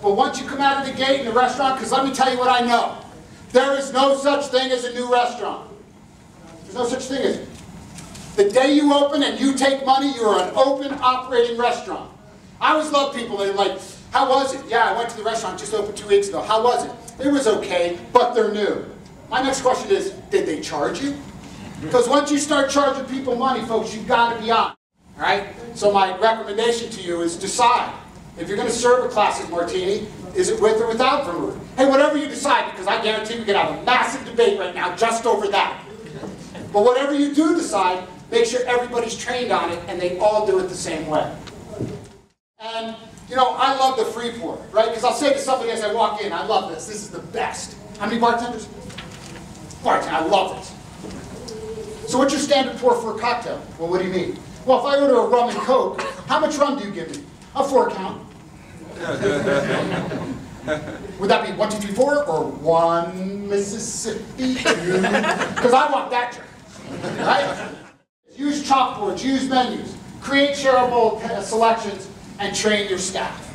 But once you come out of the gate in the restaurant, because let me tell you what I know. There is no such thing as a new restaurant. There's no such thing as it. The day you open and you take money, you are an open, operating restaurant. I always love people that are like, how was it? Yeah, I went to the restaurant just opened 2 weeks ago. How was it? It was okay, but they're new. My next question is, did they charge you? Because once you start charging people money, folks, you've got to be on. All right? So my recommendation to you is decide. If you're going to serve a classic martini, is it with or without vermouth? Hey, whatever you decide, because I guarantee we could have a massive debate right now just over that. But whatever you do decide, make sure everybody's trained on it and they all do it the same way. And, you know, I love the free pour, right? Because I'll say to somebody as I walk in, I love this. This is the best. How many bartenders? Bartender, I love it. So what's your standard pour for a cocktail? Well, what do you mean? Well, if I order a rum and coke, how much rum do you give me? A 4 count. Would that be 1, 2, 3, 4 or 1 Mississippi 2? Because I want that drink, right? Use chalkboards, use menus, create shareable selections, and train your staff.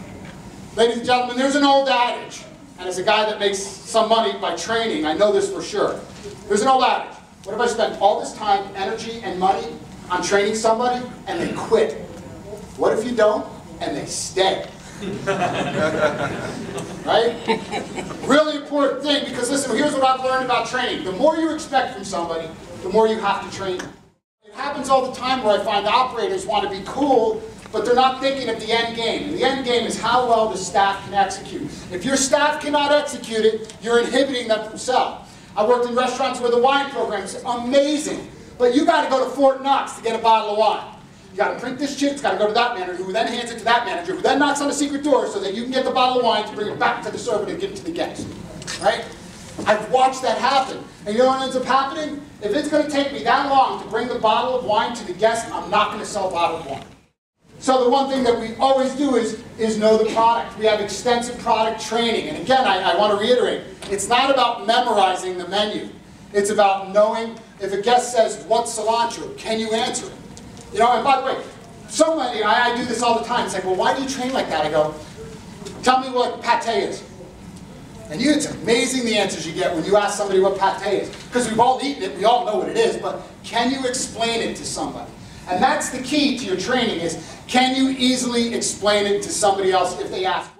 Ladies and gentlemen, there's an old adage, and as a guy that makes some money by training, I know this for sure. There's an old adage. What if I spend all this time, energy, and money on training somebody, and they quit? What if you don't, and they stay? Right? Really important thing, because listen, here's what I've learned about training. The more you expect from somebody, the more you have to train them. It happens all the time where I find operators want to be cool, but they're not thinking of the end game. And the end game is how well the staff can execute. If your staff cannot execute it, you're inhibiting them from selling. I worked in restaurants where the wine program is amazing, but you got to go to Fort Knox to get a bottle of wine. You got to print this shit, it's got to go to that manager, who then hands it to that manager, who then knocks on the secret door so that you can get the bottle of wine to bring it back to the server to give it to the guest. Right? I've watched that happen. And you know what ends up happening? If it's going to take me that long to bring the bottle of wine to the guest, I'm not going to sell a bottle of wine. So the one thing that we always do is know the product. We have extensive product training. And again, I want to reiterate, it's not about memorizing the menu. It's about knowing if a guest says, what's cilantro? Can you answer it? You know, and by the way, somebody, I do this all the time. It's like, well, why do you train like that? I go, tell me what pate is. And it's amazing the answers you get when you ask somebody what pate is. Because we've all eaten it, we all know what it is, but can you explain it to somebody? And that's the key to your training is, can you easily explain it to somebody else if they ask?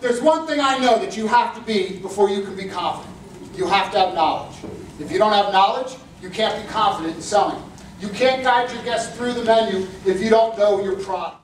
There's one thing I know that you have to be before you can be confident. You have to have knowledge. If you don't have knowledge, you can't be confident in selling. You can't guide your guests through the menu if you don't know your product.